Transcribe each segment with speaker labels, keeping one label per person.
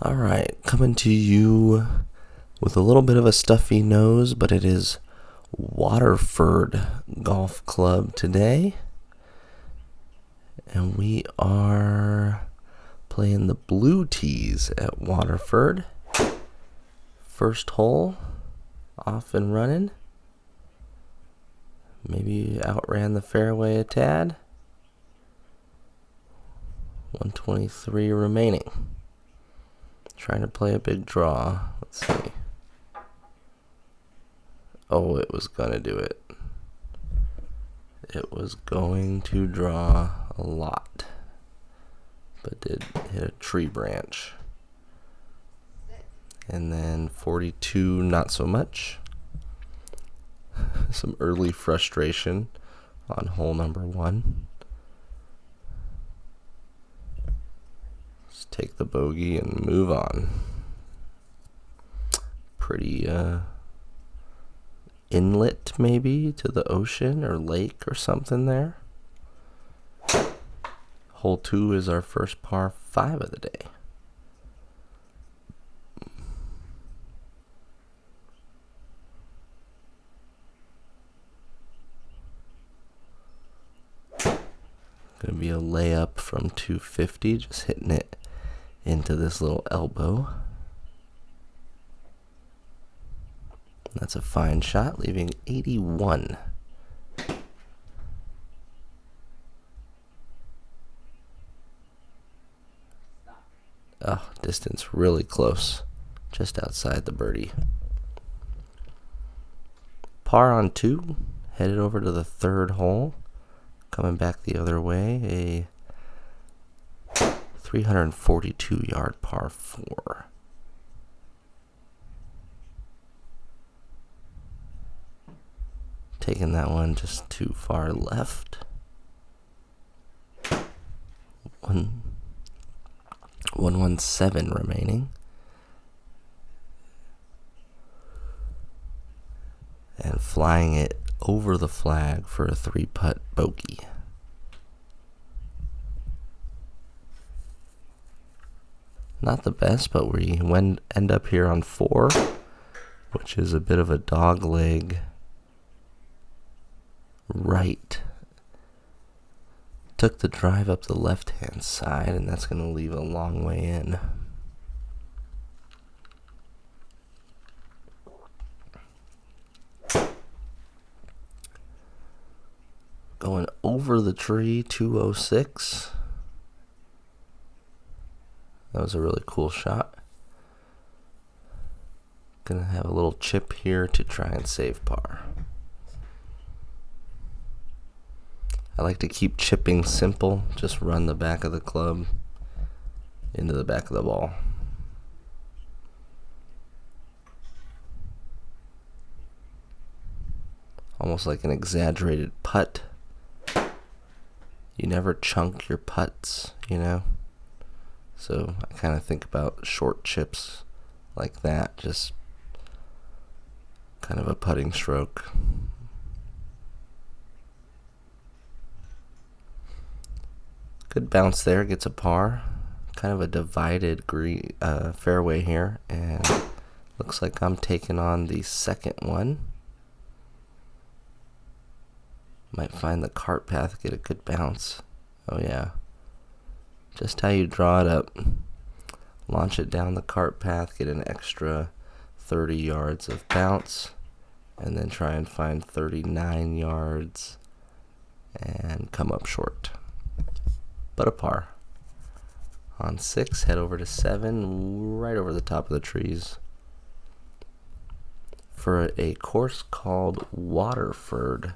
Speaker 1: Alright, coming to you with a little bit of a stuffy nose, but it is Waterford Golf Club today. And we are playing the blue tees at Waterford. First hole, off and running. Maybe outran the fairway a tad. 123 remaining. Trying to play a big draw. Let's see. Oh, it was gonna do it. It was going to draw a lot, but did hit a tree branch. And then 42, not so much. Some early frustration on hole number 1. Let's take the bogey and move on. Pretty inlet maybe to the ocean or lake or something there. Hole 2 is our first par 5 of the day. Gonna be a layup from 250, just hitting it into this little elbow. That's a fine shot, leaving 81. Oh, distance really close, just outside the birdie. Par on 2, headed over to the third hole. Coming back the other way, a 342-yard par 4. Taking that one just too far left. 117 remaining. And flying it over the flag for a 3-putt bogey. Not the best, but we end up here on 4, which is a bit of a dog leg right. Took the drive up the left-hand side, and that's going to leave a long way in. Going over the tree, 206. That was a really cool shot. Gonna have a little chip here to try and save par. I like to keep chipping simple. Just run the back of the club into the back of the ball. Almost like an exaggerated putt. You never chunk your putts, you know? So I kind of think about short chips like that, just kind of a putting stroke. Good bounce there, gets a par. Kind of a divided fairway here, and looks like I'm taking on the second one. Might find the cart path, get a good bounce. Oh yeah. Just how you draw it up. Launch it down the cart path, get an extra 30 yards of bounce, and then try and find 39 yards and come up short. But a par. On 6, head over to 7, right over the top of the trees. For a course called Waterford.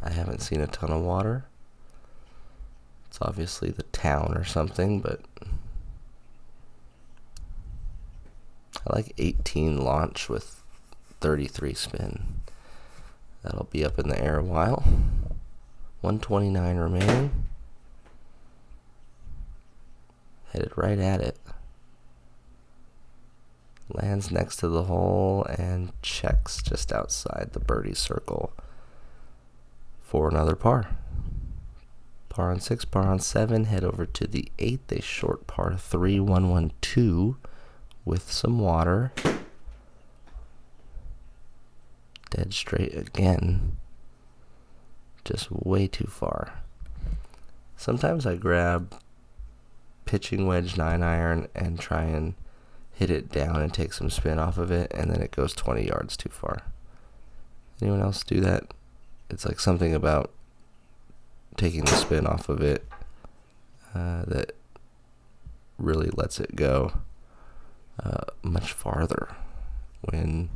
Speaker 1: I haven't seen a ton of water. It's obviously the town or something, but I like 18 launch with 33 spin. That'll be up in the air a while. 129 remaining. Headed right at it. Lands next to the hole and checks just outside the birdie circle for another par. par on 6, par on 7. Head over to the 8th, a short par 3, 112 with some water. Dead straight again. Just way too far. Sometimes I grab pitching wedge 9-iron and try and hit it down and take some spin off of it, and then it goes 20 yards too far. Anyone else do that? It's like something about taking the spin off of it that really lets it go much farther when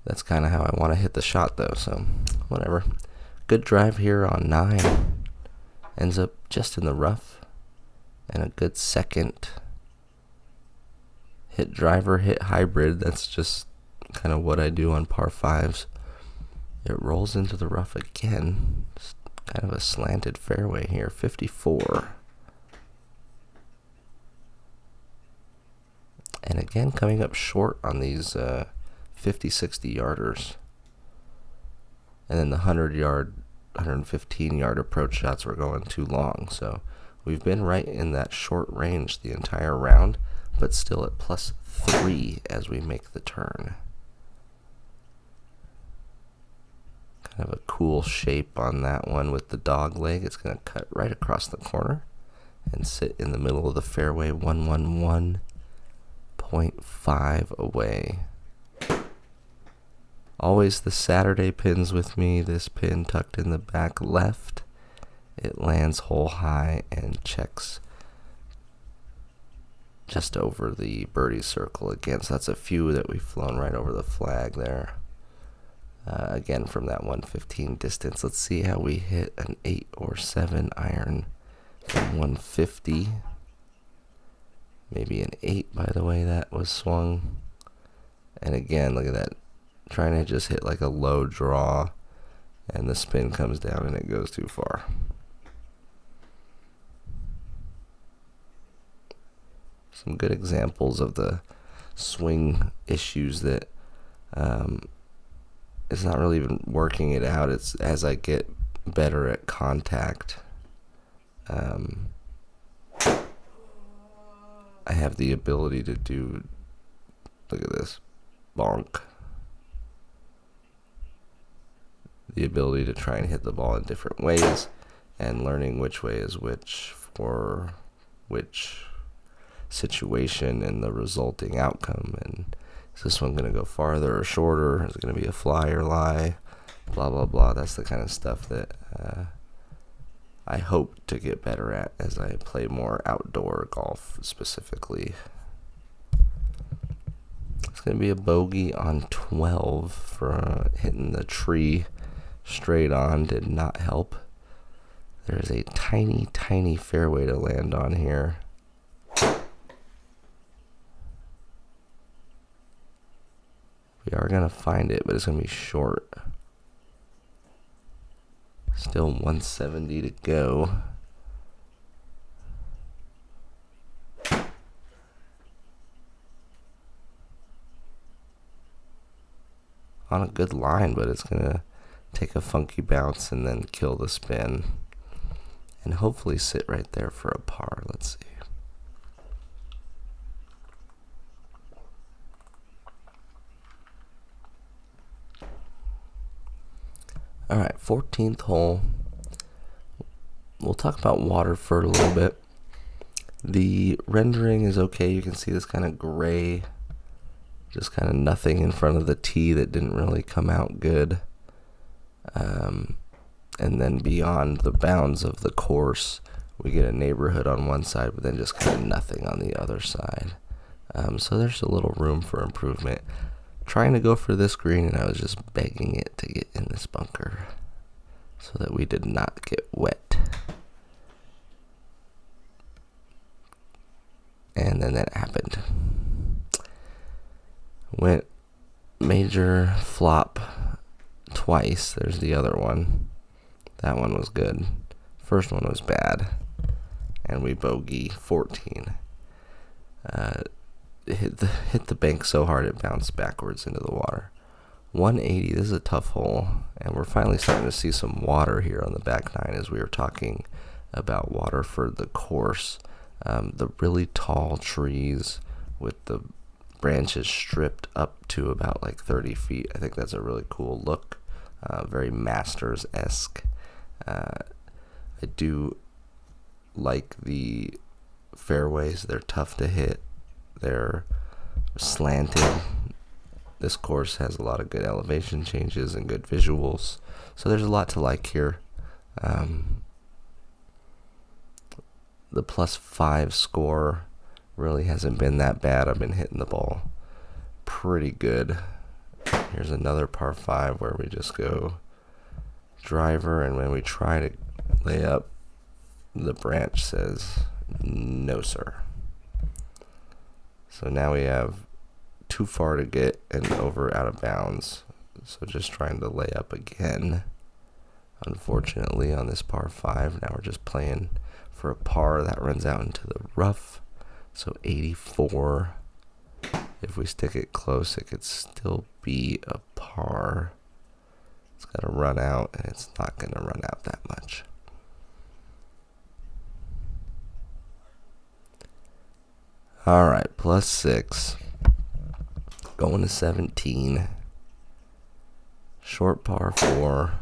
Speaker 1: that's kind of how I want to hit the shot though, so whatever. Good drive here on 9. Ends up just in the rough, and a good second hit driver, hit hybrid. That's just kind of what I do on par 5s. It rolls into the rough again. Just kind of a slanted fairway here. 54. And again, coming up short on these 50, 60 yarders. And then the 100-yard, 115-yard approach shots were going too long. So we've been right in that short range the entire round, but still at +3 as we make the turn. Kind of a cool shape on that one with the dog leg. It's going to cut right across the corner and sit in the middle of the fairway, 111.5 away. Always the Saturday pins with me. This pin tucked in the back left. It lands hole high and checks just over the birdie circle again. So that's a few that we've flown right over the flag there. Again, from that 115 distance. Let's see how we hit an 8 or 7 iron from 150. Maybe an 8 by the way that was swung. And again, look at that. Trying to just hit like a low draw, and the spin comes down and it goes too far. Some good examples of the swing issues that it's not really even working it out. It's as I get better at contact, I have the ability to do, look at this, bonk. The ability to try and hit the ball in different ways and learning which way is which for which situation and the resulting outcome. And is this one going to go farther or shorter? Is it going to be a fly or lie? Blah, blah, blah. That's the kind of stuff that I hope to get better at as I play more outdoor golf specifically. It's going to be a bogey on 12 for hitting the tree straight on. Did not help. There's a tiny, tiny fairway to land on here. We are going to find it, but it's going to be short. Still 170 to go. On a good line, but it's going to take a funky bounce and then kill the spin. And hopefully sit right there for a par. Let's see. Alright, 14th hole. We'll talk about Waterford a little bit. The rendering is okay. You can see this kind of gray, just kind of nothing in front of the tee that didn't really come out good. And then beyond the bounds of the course, we get a neighborhood on one side, but then just kind of nothing on the other side. So there's a little room for improvement. Trying to go for this green, and I was just begging it to get in this bunker so that we did not get wet. And then that happened. Went major flop twice. There's the other one. That one was good. First one was bad. And we bogey 14. Hit the bank so hard it bounced backwards into the water. 180. This is a tough hole, and we're finally starting to see some water here on the back nine as we were talking about Waterford, the course. The really tall trees with the branches stripped up to about like 30 feet. I think that's a really cool look, very Masters-esque. I do like the fairways. They're tough to hit. They're slanted. This course has a lot of good elevation changes and good visuals, so there's a lot to like here. The +5 score really hasn't been that bad. I've been hitting the ball pretty good. Here's another par 5 where we just go driver, and when we try to lay up, the branch says no sir. So now we have too far to get and over out of bounds, so just trying to lay up again. Unfortunately, on this par 5, now we're just playing for a par that runs out into the rough. So 84. If we stick it close, it could still be a par. It's got to run out, and it's not going to run out that much. All right, +6. Going to 17. Short par 4.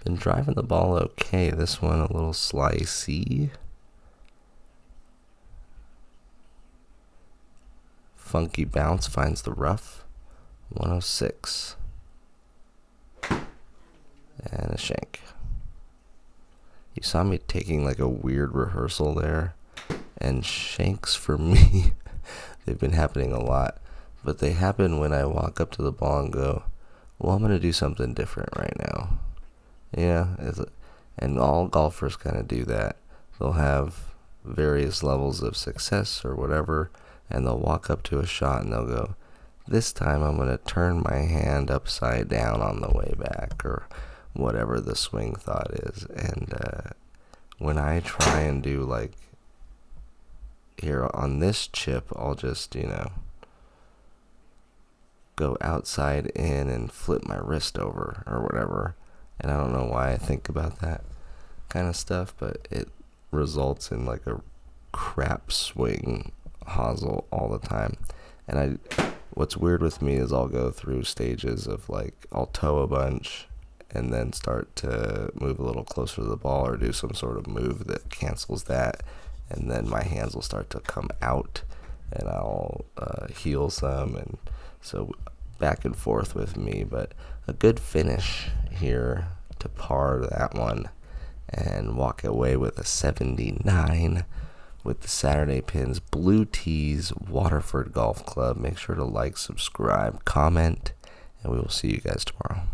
Speaker 1: Been driving the ball okay. This one a little slicey. Funky bounce finds the rough. 106. And a shank. You saw me taking like a weird rehearsal there. And shanks for me, they've been happening a lot. But they happen when I walk up to the ball and go, well, I'm going to do something different right now. Yeah, and all golfers kind of do that. They'll have various levels of success or whatever, and they'll walk up to a shot and they'll go, this time I'm going to turn my hand upside down on the way back, or whatever the swing thought is. And when I try and do like, here on this chip, I'll just, go outside in and flip my wrist over or whatever. And I don't know why I think about that kind of stuff, but it results in like a crap swing hosel all the time. And what's weird with me is I'll go through stages of like, I'll toe a bunch and then start to move a little closer to the ball or do some sort of move that cancels that. And then my hands will start to come out, and I'll heel some, and so back and forth with me. But a good finish here to par that one, and walk away with a 79 with the Saturday Pins Blue Tees Waterford Golf Club. Make sure to like, subscribe, comment, and we will see you guys tomorrow.